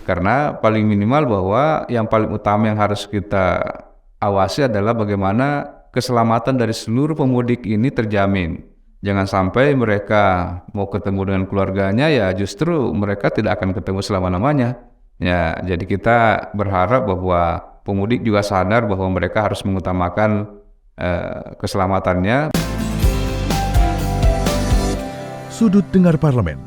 Karena paling minimal bahwa yang paling utama yang harus kita awasi adalah bagaimana keselamatan dari seluruh pemudik ini terjamin. Jangan sampai mereka mau ketemu dengan keluarganya, ya justru mereka tidak akan ketemu selama-lamanya. Ya, jadi kita berharap bahwa pemudik juga sadar bahwa mereka harus mengutamakan keselamatannya. Sudut Dengar Parlemen.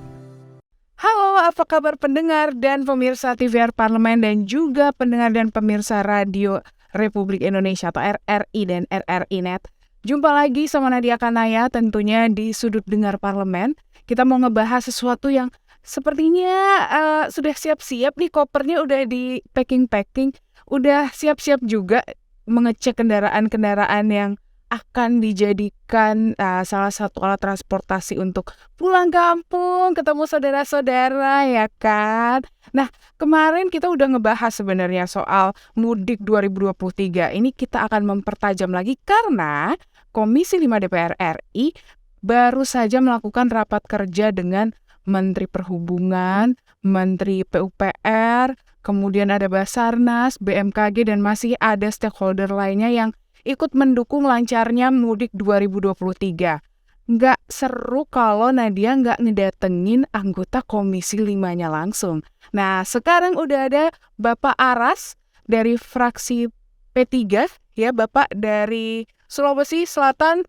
Halo, apa kabar pendengar dan pemirsa TVR Parlemen dan juga pendengar dan pemirsa Radio Republik Indonesia atau RRI dan RRI Net. Jumpa lagi sama Nadia Kanaya tentunya di Sudut Dengar Parlemen. Kita mau ngebahas sesuatu yang sepertinya sudah siap-siap nih, kopernya udah di packing-packing, udah siap-siap juga mengecek kendaraan-kendaraan yang akan dijadikan salah satu alat transportasi untuk pulang kampung, ketemu saudara-saudara, ya kan? Nah, kemarin kita udah ngebahas sebenarnya soal mudik 2023. Ini kita akan mempertajam lagi karena Komisi 5 DPR RI baru saja melakukan rapat kerja dengan Menteri Perhubungan, Menteri PUPR, kemudian ada Basarnas, BMKG, dan masih ada stakeholder lainnya yang ikut mendukung lancarnya mudik 2023. Nggak seru kalau Nadia nggak ngedatengin anggota Komisi 5-nya langsung. Nah, sekarang udah ada Bapak Aras dari fraksi P3, ya, Bapak dari Sulawesi Selatan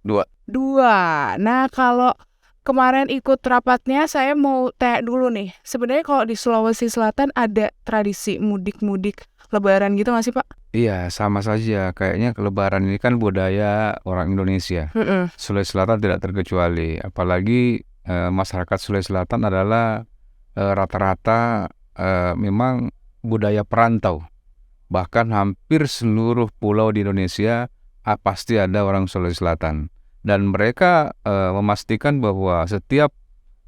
2. Nah, kalau kemarin ikut rapatnya, saya mau tanya dulu nih. Sebenarnya kalau di Sulawesi Selatan ada tradisi mudik-mudik Lebaran gitu nggak sih, Pak? Iya, sama saja. Kayaknya Lebaran ini kan budaya orang Indonesia. Sulawesi Selatan tidak terkecuali. Apalagi masyarakat Sulawesi Selatan adalah rata-rata memang budaya perantau. Bahkan hampir seluruh pulau di Indonesia pasti ada orang Sulawesi Selatan. Dan mereka memastikan bahwa setiap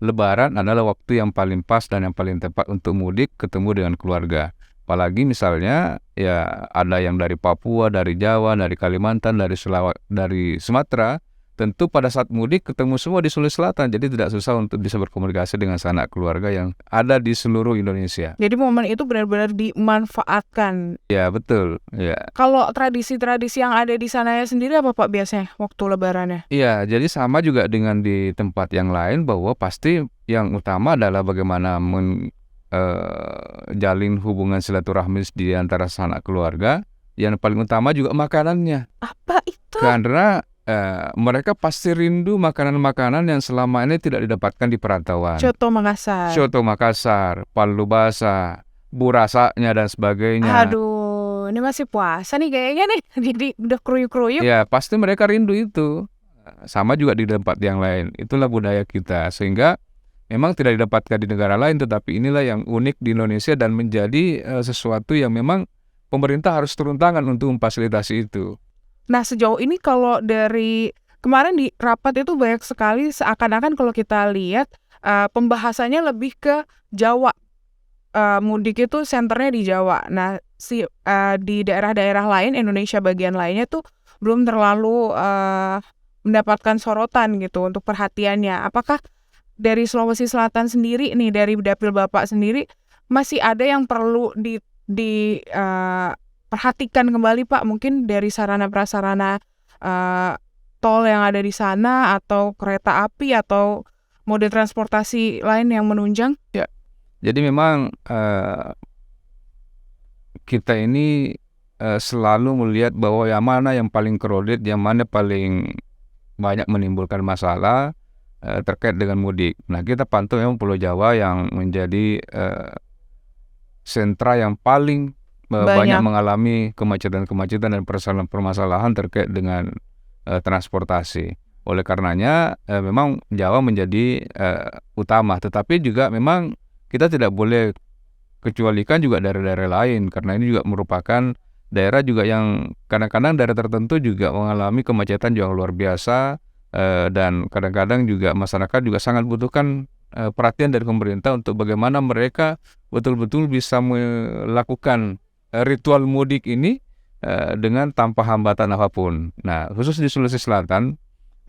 Lebaran adalah waktu yang paling pas dan yang paling tepat untuk mudik ketemu dengan keluarga. Apalagi misalnya ya ada yang dari Papua, dari Jawa, dari Kalimantan, dari Sumatera. Tentu pada saat mudik ketemu semua di Sulawesi Selatan. Jadi tidak susah untuk bisa berkomunikasi dengan sanak keluarga yang ada di seluruh Indonesia. Jadi momen itu benar-benar dimanfaatkan. Ya, betul. Ya. Kalau tradisi-tradisi yang ada di sana sendiri apa, Pak, biasanya waktu Lebarannya? Iya, jadi sama juga dengan di tempat yang lain bahwa pasti yang utama adalah bagaimana jalin hubungan silaturahmi di antara sanak keluarga. Yang paling utama juga makanannya. Apa itu? Karena mereka pasti rindu makanan-makanan yang selama ini tidak didapatkan di perantauan. Coto Makassar, palu basah, burasanya dan sebagainya. Aduh, ini masih puasa nih kayaknya nih. Jadi udah kruyuk-kruyuk. Ya, pasti mereka rindu itu. Sama juga di tempat yang lain. Itulah budaya kita. Sehingga memang tidak didapatkan di negara lain, tetapi inilah yang unik di Indonesia dan menjadi sesuatu yang memang pemerintah harus turun tangan untuk memfasilitasi itu. Nah, sejauh ini kalau dari kemarin di rapat itu banyak sekali seakan-akan kalau kita lihat pembahasannya lebih ke Jawa. Mudik itu senternya di Jawa. Nah, di daerah-daerah lain, Indonesia bagian lainnya tuh belum terlalu mendapatkan sorotan gitu untuk perhatiannya. Apakah dari Sulawesi Selatan sendiri nih, dari Dapil Bapak sendiri, masih ada yang perlu perhatikan kembali, Pak? Mungkin dari sarana-prasarana tol yang ada di sana, atau kereta api, atau mode transportasi lain yang menunjang? Ya, jadi memang kita ini selalu melihat bahwa yang mana yang paling crowded, yang mana paling banyak menimbulkan masalah terkait dengan mudik. Nah, kita pantau memang Pulau Jawa yang menjadi sentra yang paling banyak mengalami kemacetan dan permasalahan terkait dengan transportasi. Oleh karenanya memang Jawa menjadi utama, tetapi juga memang kita tidak boleh kecualikan juga daerah-daerah lain, karena ini juga merupakan daerah juga yang kadang-kadang daerah tertentu juga mengalami kemacetan yang luar biasa. Dan kadang-kadang juga masyarakat juga sangat butuhkan perhatian dari pemerintah untuk bagaimana mereka betul-betul bisa melakukan ritual mudik ini dengan tanpa hambatan apapun. Nah, khusus di Sulawesi Selatan,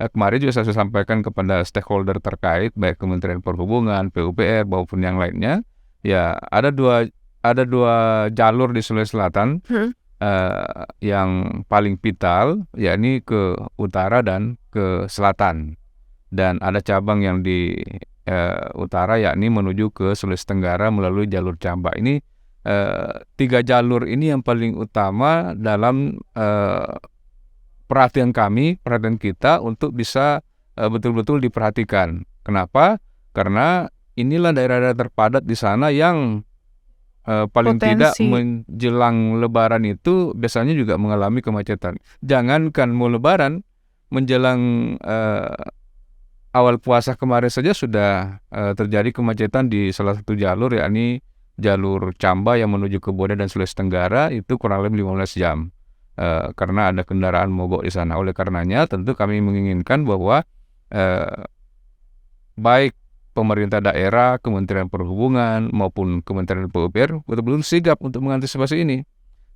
kemarin juga saya sampaikan kepada stakeholder terkait, baik Kementerian Perhubungan, PUPR maupun yang lainnya. Ya, ada dua ada 2 jalur di Sulawesi Selatan yang paling vital, yakni ke utara dan ke selatan. Dan ada cabang yang di utara, yakni menuju ke Sulawesi Tenggara melalui jalur Camba. Ini 3 jalur ini yang paling utama dalam perhatian kita untuk bisa betul-betul diperhatikan. Kenapa? Karena inilah daerah-daerah terpadat di sana yang paling tidak Potensi. menjelang Lebaran itu biasanya juga mengalami kemacetan. Jangankan mau Lebaran, menjelang awal puasa kemarin saja sudah terjadi kemacetan di salah satu jalur, yakni jalur Camba yang menuju ke Boda dan Sulawesi Tenggara, itu kurang lebih 15 jam karena ada kendaraan mogok di sana. Oleh karenanya tentu kami menginginkan bahwa baik pemerintah daerah, Kementerian Perhubungan maupun Kementerian PUPR betul-betul sigap untuk mengantisipasi ini.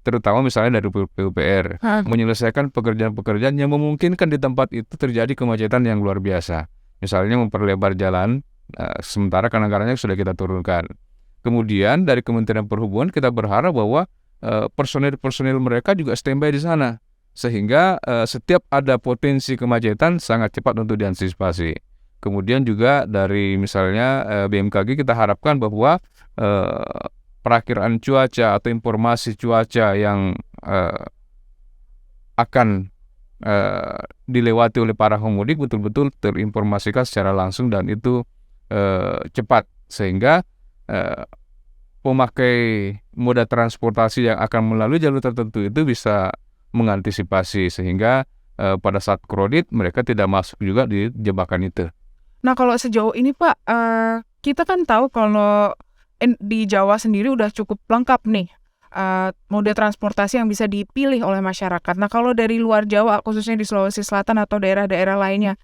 Terutama misalnya dari PUPR menyelesaikan pekerjaan-pekerjaan yang memungkinkan di tempat itu terjadi kemacetan yang luar biasa. Misalnya memperlebar jalan, sementara kadang-kadangnya sudah kita turunkan. Kemudian dari Kementerian Perhubungan kita berharap bahwa personil mereka juga standby di sana, sehingga setiap ada potensi kemacetan sangat cepat untuk diantisipasi. Kemudian juga dari misalnya BMKG kita harapkan bahwa perakiraan cuaca atau informasi cuaca yang akan dilewati oleh para pemudik betul-betul terinformasikan secara langsung dan itu cepat, sehingga pemakai moda transportasi yang akan melalui jalur tertentu itu bisa mengantisipasi, sehingga pada saat kredit mereka tidak masuk juga di jebakan itu. Nah, kalau sejauh ini Pak, kita kan tahu kalau di Jawa sendiri udah cukup lengkap nih moda transportasi yang bisa dipilih oleh masyarakat. Nah, kalau dari luar Jawa, khususnya di Sulawesi Selatan atau daerah-daerah lainnya,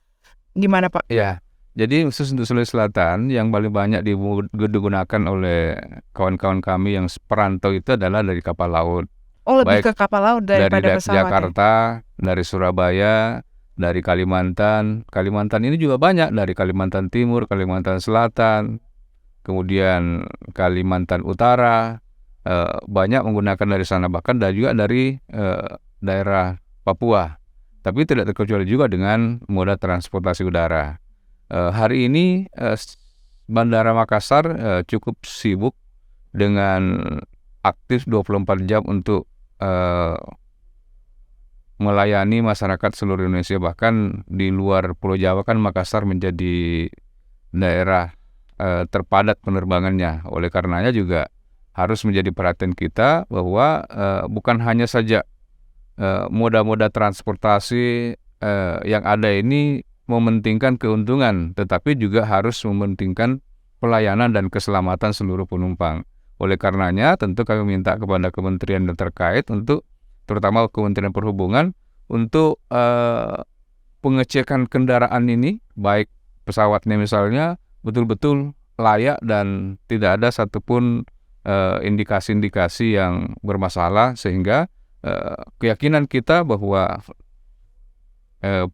gimana Pak? Ya, jadi khusus untuk Sulawesi Selatan yang paling banyak digunakan oleh kawan-kawan kami yang perantau itu adalah dari kapal laut. Oh, lebih Baik ke kapal laut daripada dari pesawat Jakarta, dari Surabaya, dari Kalimantan ini juga banyak, dari Kalimantan Timur, Kalimantan Selatan, kemudian Kalimantan Utara, banyak menggunakan dari sana, bahkan dan juga dari daerah Papua. Tapi tidak terkecuali juga dengan moda transportasi udara. Hari ini Bandara Makassar cukup sibuk dengan aktif 24 jam untuk melayani masyarakat seluruh Indonesia. Bahkan di luar Pulau Jawa kan Makassar menjadi daerah terpadat penerbangannya. Oleh karenanya juga harus menjadi perhatian kita bahwa bukan hanya saja moda-moda transportasi yang ada ini mementingkan keuntungan, tetapi juga harus mementingkan pelayanan dan keselamatan seluruh penumpang. Oleh karenanya tentu kami minta kepada kementerian yang terkait untuk, terutama Kementerian Perhubungan, untuk pengecekan kendaraan ini, baik pesawatnya misalnya, betul-betul layak dan tidak ada satupun indikasi-indikasi yang bermasalah, sehingga keyakinan kita bahwa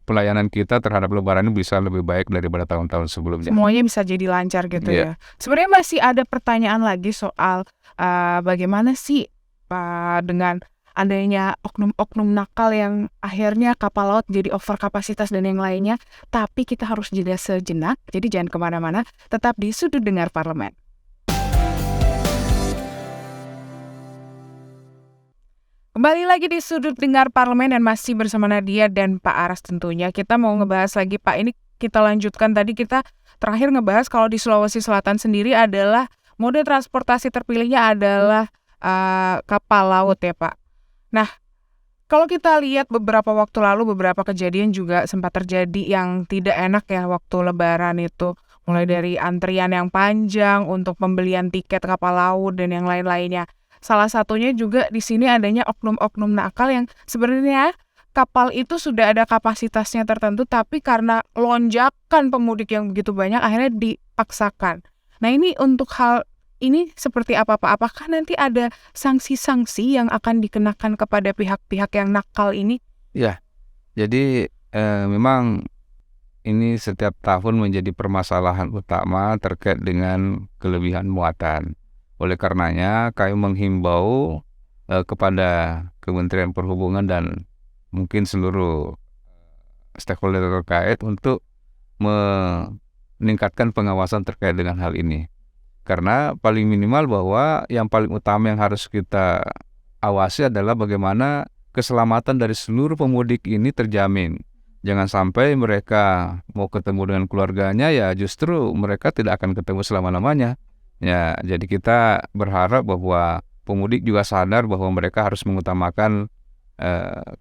pelayanan kita terhadap Lebaran ini bisa lebih baik daripada tahun-tahun sebelumnya. Semuanya bisa jadi lancar gitu ya. Sebenarnya masih ada pertanyaan lagi soal bagaimana sih dengan adanya oknum-oknum nakal yang akhirnya kapal laut jadi over kapasitas dan yang lainnya. Tapi kita harus jeda sejenak, jadi jangan kemana-mana, tetap di Sudut Dengar Parlemen. Kembali lagi di Sudut Dengar Parlemen dan masih bersama Nadia dan Pak Aras tentunya. Kita mau ngebahas lagi Pak, ini kita lanjutkan, tadi kita terakhir ngebahas kalau di Sulawesi Selatan sendiri adalah mode transportasi terpilihnya adalah kapal laut ya Pak. Nah, kalau kita lihat beberapa waktu lalu beberapa kejadian juga sempat terjadi yang tidak enak ya waktu Lebaran itu. Mulai dari antrian yang panjang untuk pembelian tiket kapal laut dan yang lain-lainnya. Salah satunya juga di sini adanya oknum-oknum nakal yang sebenarnya kapal itu sudah ada kapasitasnya tertentu, tapi karena lonjakan pemudik yang begitu banyak akhirnya dipaksakan. Nah, ini untuk hal ini seperti apa Pak? Apakah nanti ada sanksi-sanksi yang akan dikenakan kepada pihak-pihak yang nakal ini? Ya, jadi memang ini setiap tahun menjadi permasalahan utama terkait dengan kelebihan muatan. Oleh karenanya kami menghimbau kepada Kementerian Perhubungan dan mungkin seluruh stakeholder terkait untuk meningkatkan pengawasan terkait dengan hal ini. Karena paling minimal bahwa yang paling utama yang harus kita awasi adalah bagaimana keselamatan dari seluruh pemudik ini terjamin. Jangan sampai mereka mau ketemu dengan keluarganya, ya justru mereka tidak akan ketemu selama-lamanya. Ya, jadi kita berharap bahwa pemudik juga sadar bahwa mereka harus mengutamakan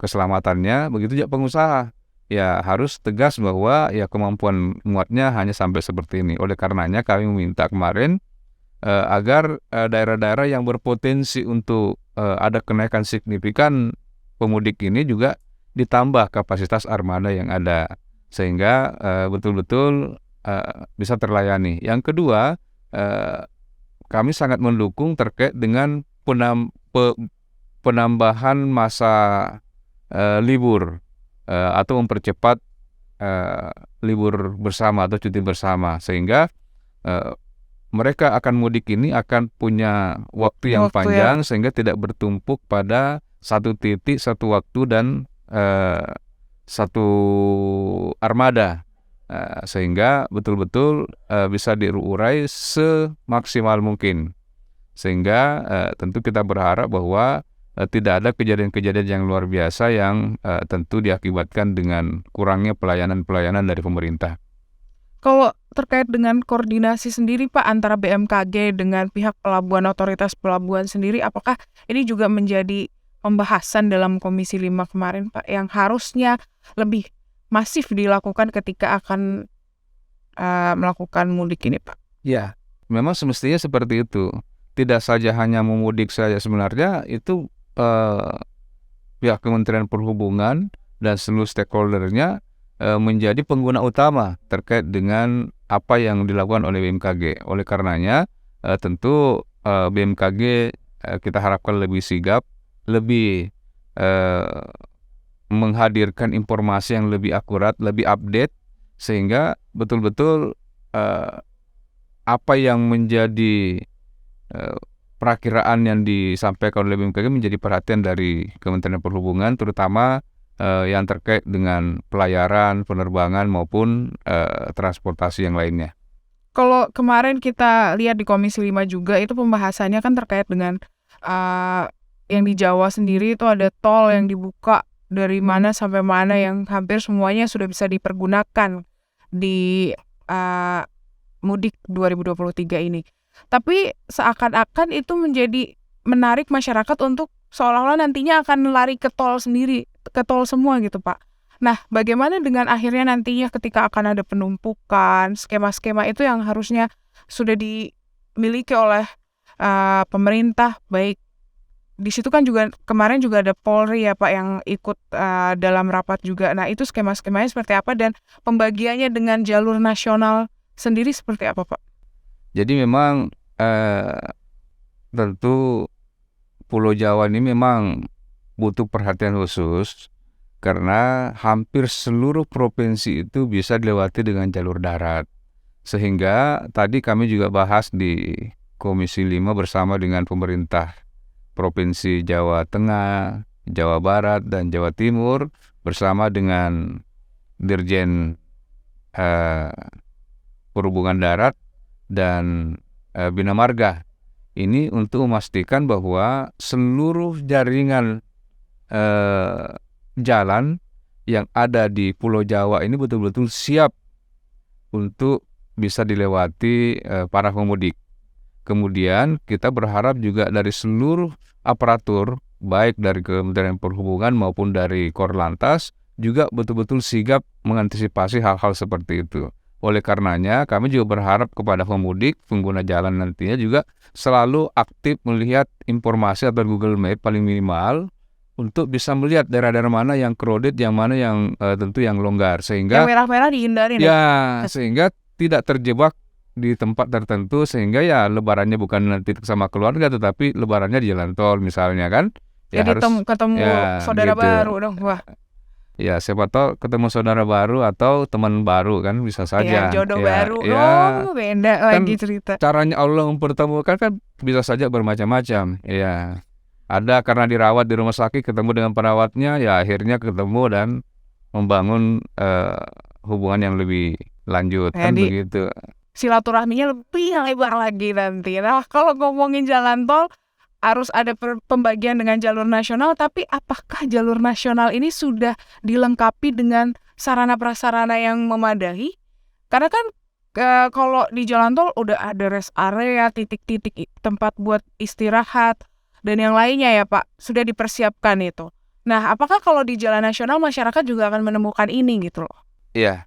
keselamatannya. Begitu juga pengusaha, ya harus tegas bahwa ya kemampuan muatnya hanya sampai seperti ini. Oleh karenanya kami meminta kemarin agar daerah-daerah yang berpotensi untuk ada kenaikan signifikan pemudik ini juga ditambah kapasitas armada yang ada sehingga betul-betul bisa terlayani. Yang kedua, kami sangat mendukung terkait dengan penambahan masa libur atau mempercepat libur bersama atau cuti bersama sehingga mereka akan mudik ini akan punya waktu yang panjang sehingga tidak bertumpuk pada satu titik, satu waktu dan satu armada, sehingga betul-betul bisa diurai semaksimal mungkin. Sehingga tentu kita berharap bahwa tidak ada kejadian-kejadian yang luar biasa yang tentu diakibatkan dengan kurangnya pelayanan-pelayanan dari pemerintah. Kalau terkait dengan koordinasi sendiri Pak antara BMKG dengan pihak pelabuhan, otoritas pelabuhan sendiri, apakah ini juga menjadi pembahasan dalam Komisi 5 kemarin Pak yang harusnya lebih masif dilakukan ketika akan melakukan mudik ini Pak? Ya, memang semestinya seperti itu. Tidak saja hanya memudik saja, sebenarnya itu pihak Kementerian Perhubungan dan seluruh stakeholdernya menjadi pengguna utama terkait dengan apa yang dilakukan oleh BMKG. Oleh karenanya tentu BMKG kita harapkan lebih sigap, lebih menghadirkan informasi yang lebih akurat, lebih update, sehingga betul-betul apa yang menjadi perakiraan yang disampaikan oleh BMKG menjadi perhatian dari Kementerian Perhubungan, terutama yang terkait dengan pelayaran, penerbangan maupun transportasi yang lainnya. Kalau kemarin kita lihat di Komisi 5 juga itu pembahasannya kan terkait dengan yang di Jawa sendiri itu ada tol yang dibuka dari mana sampai mana yang hampir semuanya sudah bisa dipergunakan di mudik 2023 ini. Tapi seakan-akan itu menjadi menarik masyarakat untuk seolah-olah nantinya akan lari ke tol sendiri, ke tol semua gitu Pak. Nah, bagaimana dengan akhirnya nantinya ketika akan ada penumpukan, skema-skema itu yang harusnya sudah dimiliki oleh pemerintah, baik di situ kan juga kemarin juga ada Polri ya Pak yang ikut dalam rapat juga. Nah, itu skema-skemanya seperti apa dan pembagiannya dengan jalur nasional sendiri seperti apa Pak? Jadi memang tentu Pulau Jawa ini memang butuh perhatian khusus karena hampir seluruh provinsi itu bisa dilewati dengan jalur darat. Sehingga tadi kami juga bahas di Komisi 5 bersama dengan pemerintah Provinsi Jawa Tengah, Jawa Barat, dan Jawa Timur bersama dengan Dirjen Perhubungan Darat dan Bina Marga. Ini untuk memastikan bahwa seluruh jaringan jalan yang ada di Pulau Jawa ini betul-betul siap untuk bisa dilewati para pemudik. Kemudian kita berharap juga dari seluruh aparatur, baik dari Kementerian Perhubungan maupun dari Korlantas, juga betul-betul sigap mengantisipasi hal-hal seperti itu. Oleh karenanya kami juga berharap kepada pemudik, pengguna jalan nantinya juga selalu aktif melihat informasi atau Google Map paling minimal untuk bisa melihat daerah-daerah mana yang crowded, yang mana yang tentu yang longgar. Sehingga yang merah-merah dihindarin ya, sehingga tidak terjebak di tempat tertentu, sehingga ya lebarannya bukan nanti sama keluarga tetapi lebarannya di jalan tol misalnya kan. Ya, jadi ketemu ya, saudara gitu. baru dong. Wah. Ya siapa tahu ketemu saudara baru atau teman baru kan bisa saja. Jodoh baru. Beda kan lagi cerita. caranya Allah mempertemukan kan bisa saja bermacam-macam. Ya, ada karena dirawat di rumah sakit ketemu dengan perawatnya, ya akhirnya ketemu dan membangun hubungan yang lebih lanjut kan Jadi begitu. silaturahminya lebih lebar lagi nanti. Nah, kalau ngomongin jalan tol harus ada pembagian dengan jalur nasional, tapi apakah jalur nasional ini sudah dilengkapi dengan sarana prasarana yang memadai? Karena kan kalau di jalan tol udah ada rest area, titik-titik tempat buat istirahat dan yang lainnya ya Pak, sudah dipersiapkan itu. Nah, apakah kalau di jalan nasional masyarakat juga akan menemukan ini gitu loh? Iya.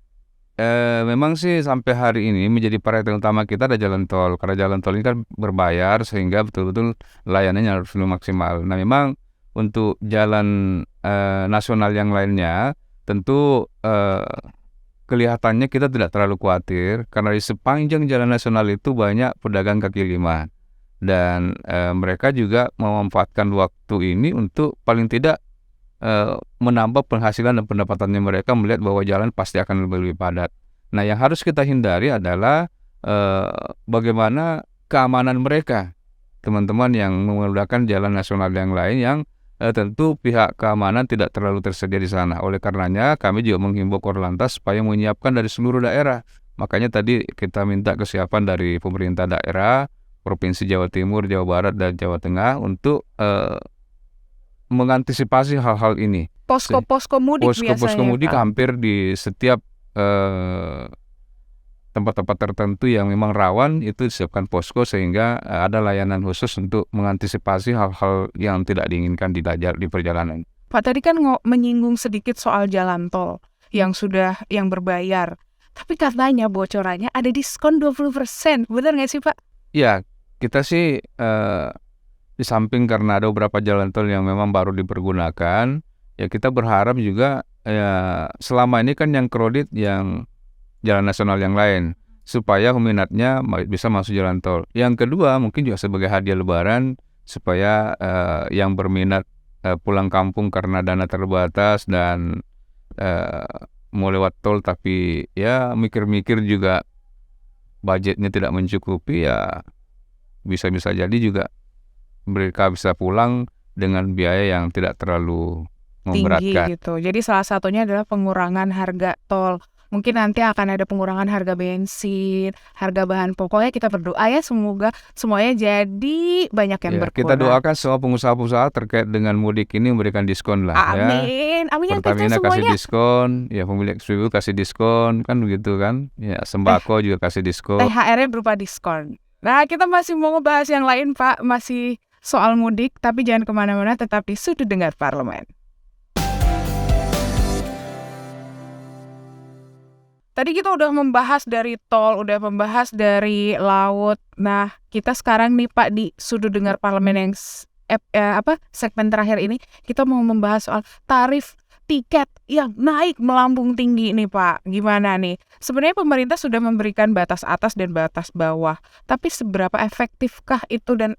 Memang sih sampai hari ini menjadi perhatian utama kita ada jalan tol. Karena jalan tol ini kan berbayar sehingga betul-betul layanannya harus maksimal. Nah memang untuk jalan nasional yang lainnya tentu kelihatannya kita tidak terlalu khawatir. Karena di sepanjang jalan nasional itu banyak pedagang kaki lima. Dan mereka juga memanfaatkan waktu ini untuk paling tidak menambah penghasilan dan pendapatannya mereka melihat bahwa jalan pasti akan lebih padat. Nah yang harus kita hindari adalah bagaimana keamanan mereka, teman-teman yang menggunakan jalan nasional yang lain yang tentu pihak keamanan tidak terlalu tersedia di sana. Oleh karenanya kami juga menghimbau Korlantas supaya menyiapkan dari seluruh daerah. Makanya tadi kita minta kesiapan dari pemerintah daerah, Provinsi Jawa Timur, Jawa Barat, dan Jawa Tengah untuk mengantisipasi hal-hal ini. Posko-posko mudik Posko mudik Pak. hampir di setiap tempat-tempat tertentu yang memang rawan itu disiapkan posko sehingga ada layanan khusus untuk mengantisipasi hal-hal yang tidak diinginkan di perjalanan. Pak tadi kan menyinggung sedikit soal jalan tol yang berbayar. Tapi katanya bocorannya ada diskon 20%. Benar nggak sih Pak? Ya, kita sih di samping karena ada beberapa jalan tol yang memang baru dipergunakan, ya kita berharap juga ya selama ini kan yang kredit yang jalan nasional yang lain supaya peminatnya bisa masuk jalan tol. Yang kedua mungkin juga sebagai hadiah lebaran supaya yang berminat pulang kampung karena dana terbatas dan mau lewat tol tapi ya mikir-mikir juga budgetnya tidak mencukupi, ya bisa-bisa jadi juga mereka bisa pulang dengan biaya yang tidak terlalu memberatkan. Tinggi gitu. Jadi salah satunya adalah pengurangan harga tol. Mungkin nanti akan ada pengurangan harga bensin, harga bahan pokoknya kita berdoa ya semoga semuanya jadi banyak yang berkurang. Kita doakan semua pengusaha-pengusaha terkait dengan mudik ini memberikan diskon lah. Amin. Ya. Amin. Pertamina kasih diskon, ya pemilik SPBU kasih diskon, kan begitu kan. Ya sembako juga kasih diskon. THR-nya berupa diskon. Nah kita masih mau ngebahas yang lain Pak, masih soal mudik, tapi jangan kemana-mana, tetap di Sudut Dengar Parlemen. Tadi kita udah membahas dari tol, udah membahas dari laut. Nah, kita sekarang nih Pak di Sudut Dengar Parlemen yang segmen terakhir ini, kita mau membahas soal tarif tiket yang naik melambung tinggi nih Pak. Gimana nih? Sebenarnya pemerintah sudah memberikan batas atas dan batas bawah. Tapi seberapa efektifkah itu dan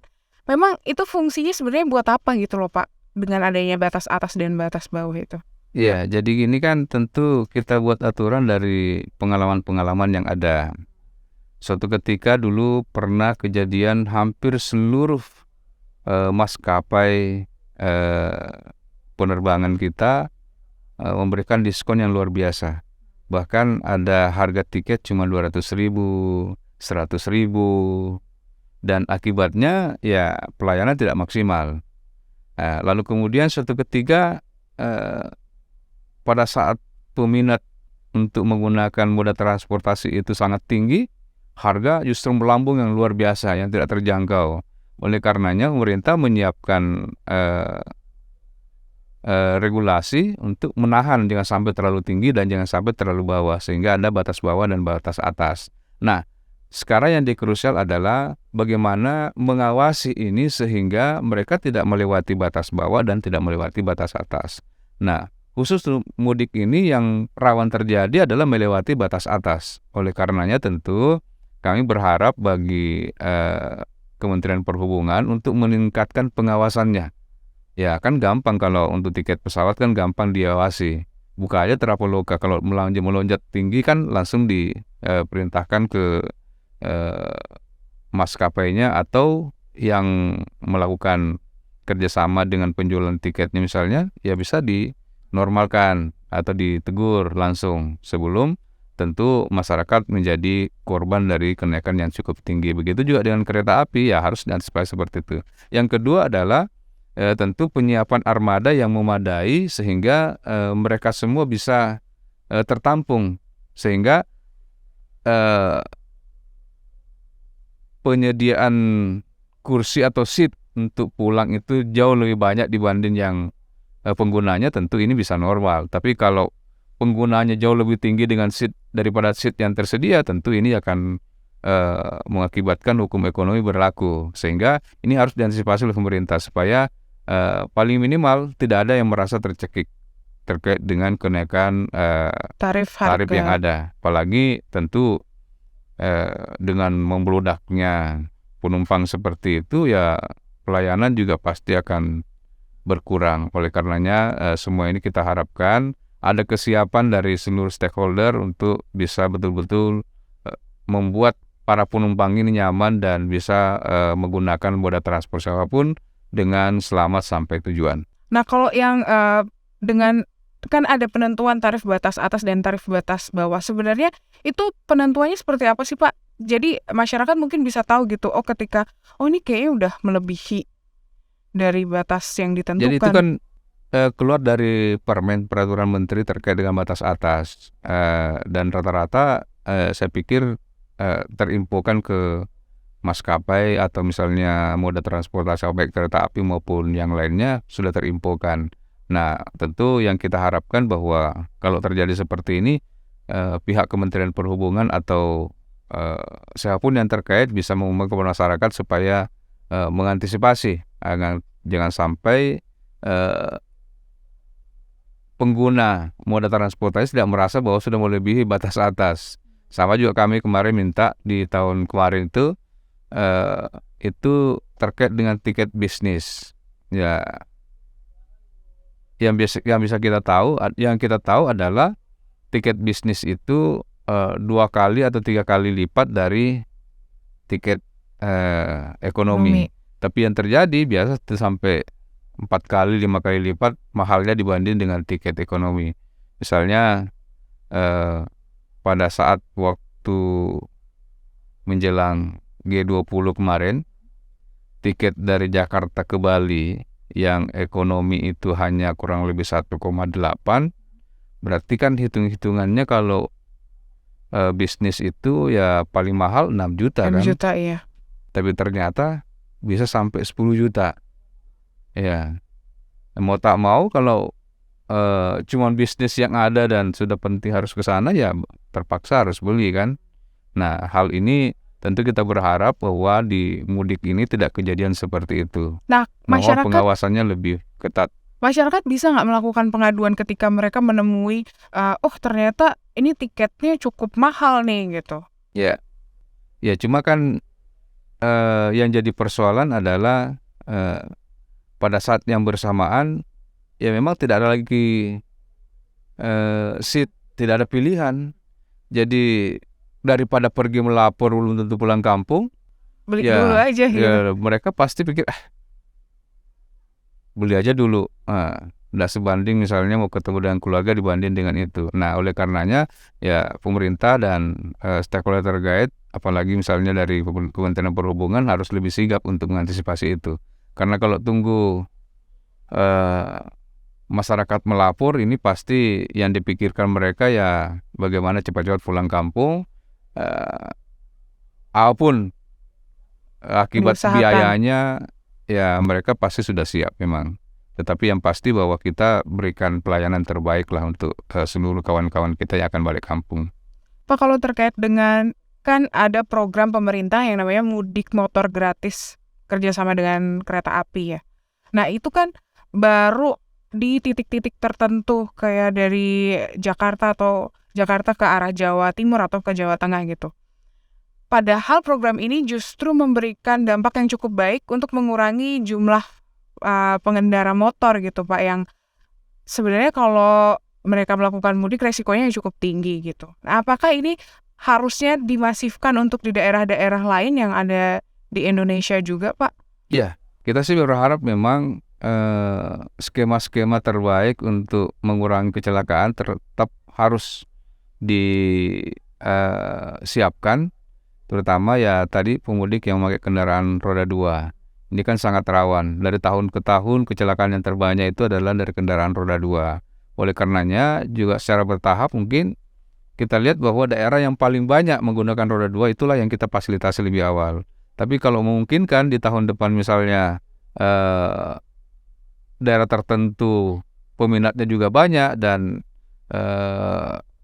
memang itu fungsinya sebenarnya buat apa gitu loh Pak, dengan adanya batas atas dan batas bawah itu? Ya, jadi gini kan tentu kita buat aturan dari pengalaman-pengalaman yang ada. Suatu ketika dulu pernah kejadian hampir seluruh maskapai penerbangan kita memberikan diskon yang luar biasa. Bahkan ada harga tiket cuma 200.000, 100.000. Dan akibatnya ya pelayanan tidak maksimal. Lalu kemudian suatu ketika pada saat peminat untuk menggunakan moda transportasi itu sangat tinggi, harga justru melambung yang luar biasa yang tidak terjangkau. Oleh karenanya pemerintah menyiapkan regulasi untuk menahan jangan sampai terlalu tinggi dan jangan sampai terlalu bawah, sehingga ada batas bawah dan batas atas. Nah, sekarang yang dikrusial adalah bagaimana mengawasi ini sehingga mereka tidak melewati batas bawah dan tidak melewati batas atas. Nah, khusus mudik ini yang rawan terjadi adalah melewati batas atas. Oleh karenanya tentu kami berharap bagi Kementerian Perhubungan untuk meningkatkan pengawasannya. Ya kan gampang kalau untuk tiket pesawat kan gampang diawasi. buka aja Traveloka. Kalau melonjak tinggi kan langsung diperintahkan ke maskapainya atau yang melakukan kerjasama dengan penjualan tiketnya misalnya, ya bisa dinormalkan atau ditegur langsung sebelum tentu masyarakat menjadi korban dari kenaikan yang cukup tinggi. Begitu juga dengan kereta api, ya harus diantisipasi seperti itu. Yang kedua adalah tentu penyiapan armada yang memadai sehingga mereka semua bisa tertampung, sehingga penyediaan kursi atau seat untuk pulang itu jauh lebih banyak dibanding yang penggunanya. Tentu ini bisa normal. Tapi kalau penggunaannya jauh lebih tinggi dengan seat daripada seat yang tersedia, tentu ini akan mengakibatkan hukum ekonomi berlaku. Sehingga ini harus diantisipasi oleh pemerintah supaya paling minimal tidak ada yang merasa tercekik terkait dengan kenaikan tarif yang ada. Apalagi tentu dengan membeludaknya penumpang seperti itu, ya pelayanan juga pasti akan berkurang. Oleh karenanya semua ini kita harapkan ada kesiapan dari seluruh stakeholder untuk bisa betul-betul membuat para penumpang ini nyaman dan bisa menggunakan moda transportasi apapun dengan selamat sampai tujuan. Nah, kalau yang dengan kan ada penentuan tarif batas atas dan tarif batas bawah. Sebenarnya itu penentuannya seperti apa sih, Pak? Jadi masyarakat mungkin bisa tahu gitu, ketika ini kayaknya udah melebihi dari batas yang ditentukan. Jadi itu kan keluar dari peraturan menteri terkait dengan batas atas, dan rata-rata saya pikir terinfokan ke maskapai atau misalnya moda transportasi baik kereta api maupun yang lainnya sudah terinfokan. Nah, tentu yang kita harapkan bahwa kalau terjadi seperti ini, pihak Kementerian Perhubungan atau siapapun yang terkait bisa mengumumkan kepada masyarakat supaya mengantisipasi agar jangan sampai pengguna moda transportasi tidak merasa bahwa sudah melebihi batas atas. Sama juga kami kemarin minta di tahun kemarin itu terkait dengan tiket bisnis. Ya, yang bisa kita tahu adalah tiket bisnis itu 2 kali atau 3 kali lipat dari tiket ekonomi. Tapi yang terjadi biasa sampai 4 kali 5 kali lipat mahalnya dibanding dengan tiket ekonomi. Misalnya pada saat waktu menjelang G20 kemarin, tiket dari Jakarta ke Bali yang ekonomi itu hanya kurang lebih 1,8, berarti kan hitung-hitungannya kalau bisnis itu ya paling mahal 6 juta 6 juta, iya. Tapi ternyata bisa sampai 10 juta. Ya, mau tak mau kalau cuma bisnis yang ada dan sudah penting harus ke sana, ya terpaksa harus beli kan. Nah, hal ini tentu kita berharap bahwa di mudik ini tidak kejadian seperti itu. Nah, masyarakat pengawasannya lebih ketat. Masyarakat bisa nggak melakukan pengaduan ketika mereka menemui, ternyata ini tiketnya cukup mahal nih gitu? Ya cuma kan yang jadi persoalan adalah pada saat yang bersamaan ya memang tidak ada lagi seat, tidak ada pilihan. Jadi daripada pergi melapor belum tentu pulang kampung, beli dulu aja gitu. Ya mereka pasti pikir beli aja dulu. Tidak sebanding misalnya mau ketemu dengan keluarga dibanding dengan itu. Nah, oleh karenanya ya pemerintah dan stakeholder terkait, apalagi misalnya dari Kementerian Perhubungan harus lebih sigap untuk mengantisipasi itu. Karena kalau tunggu masyarakat melapor, ini pasti yang dipikirkan mereka ya bagaimana cepat-cepat pulang kampung, apapun akibat biayanya ya mereka pasti sudah siap memang. Tetapi yang pasti bahwa kita berikan pelayanan terbaik lah untuk seluruh kawan-kawan kita yang akan balik kampung. Pak, kalau terkait dengan kan ada program pemerintah yang namanya mudik motor gratis kerjasama dengan kereta api ya. Nah, itu kan baru di titik-titik tertentu kayak dari Jakarta atau Jakarta ke arah Jawa Timur atau ke Jawa Tengah gitu. Padahal program ini justru memberikan dampak yang cukup baik untuk mengurangi jumlah pengendara motor gitu, Pak, yang sebenarnya kalau mereka melakukan mudik resikonya cukup tinggi gitu. Nah, apakah ini harusnya dimasifkan untuk di daerah-daerah lain yang ada di Indonesia juga, Pak? Ya, kita sih berharap memang skema-skema terbaik untuk mengurangi kecelakaan tetap harus disiapkan, terutama ya tadi pemudik yang memakai kendaraan roda 2. Ini kan sangat rawan. Dari tahun ke tahun kecelakaan yang terbanyak itu adalah dari kendaraan roda 2. Oleh karenanya juga secara bertahap mungkin kita lihat bahwa daerah yang paling banyak menggunakan roda 2 itulah yang kita fasilitasi lebih awal. Tapi kalau memungkinkan di tahun depan misalnya daerah tertentu peminatnya juga banyak dan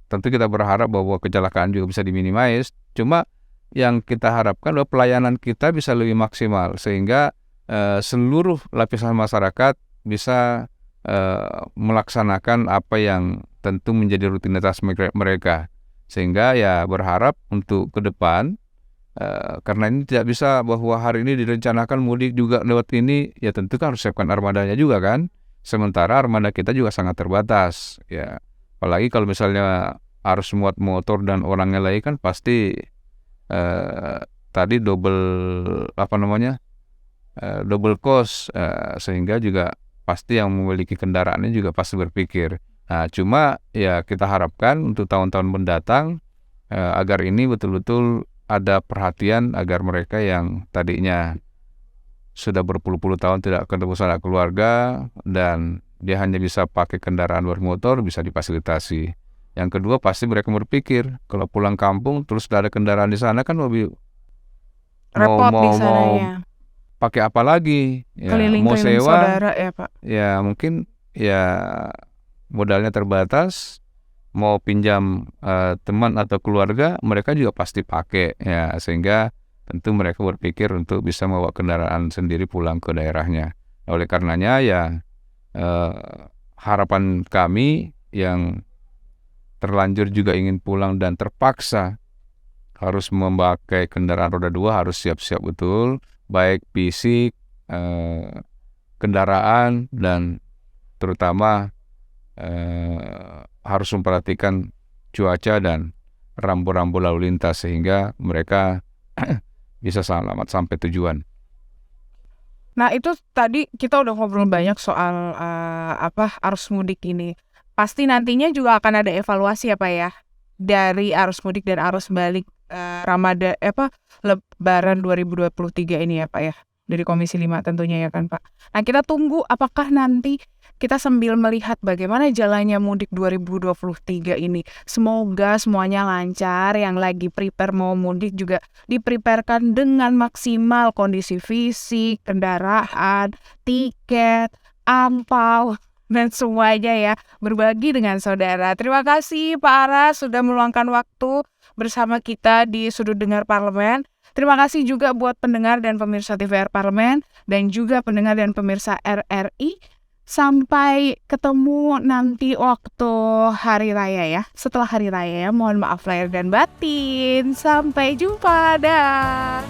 tentu kita berharap bahwa kecelakaan juga bisa diminimais. Cuma yang kita harapkan bahwa pelayanan kita bisa lebih maksimal sehingga seluruh lapisan masyarakat bisa melaksanakan apa yang tentu menjadi rutinitas mereka. Sehingga ya berharap untuk ke depan, karena ini tidak bisa bahwa hari ini direncanakan mudik juga lewat ini, ya tentu kan harus siapkan armadanya juga kan. Sementara armada kita juga sangat terbatas, ya. Apalagi kalau misalnya harus muat motor dan orangnya lagi kan pasti tadi double cost, sehingga juga pasti yang memiliki kendaraannya juga pasti berpikir. Nah, cuma ya kita harapkan untuk tahun-tahun mendatang agar ini betul-betul ada perhatian agar mereka yang tadinya sudah berpuluh-puluh tahun tidak ketemu sanak keluarga dan dia hanya bisa pakai kendaraan bermotor bisa difasilitasi. Yang kedua pasti mereka berpikir kalau pulang kampung terus tidak ada kendaraan di sana kan lebih Repot di sananya. Pakai apa lagi? Ya, mau Keliling-keliling sewa, saudara ya, Pak. ya mungkin ya modalnya terbatas, mau pinjam teman atau keluarga, mereka juga pasti pakai ya, sehingga tentu mereka berpikir untuk bisa membawa kendaraan sendiri pulang ke daerahnya. Oleh karenanya ya harapan kami yang terlanjur juga ingin pulang dan terpaksa harus memakai kendaraan roda 2 harus siap-siap betul, baik fisik, kendaraan, dan terutama harus memperhatikan cuaca dan rambu-rambu lalu lintas sehingga mereka bisa selamat sampai tujuan. Nah, itu tadi kita udah ngobrol banyak soal arus mudik ini. Pasti nantinya juga akan ada evaluasi ya, Pak ya, dari arus mudik dan arus balik Lebaran 2023 ini ya, Pak ya, dari Komisi 5 tentunya ya kan, Pak. Nah, kita tunggu apakah nanti kita sambil melihat bagaimana jalannya mudik 2023 ini. Semoga semuanya lancar, yang lagi prepare mau mudik juga dipreparekan dengan maksimal kondisi fisik, kendaraan, tiket, ampau, dan semuanya ya, berbagi dengan saudara. Terima kasih Pak Aras sudah meluangkan waktu bersama kita di Sudut Dengar Parlemen. Terima kasih juga buat pendengar dan pemirsa TVR Parlemen dan juga pendengar dan pemirsa RRI. Sampai ketemu nanti waktu hari raya ya. Setelah hari raya ya, mohon maaf lahir dan batin. Sampai jumpa, dah.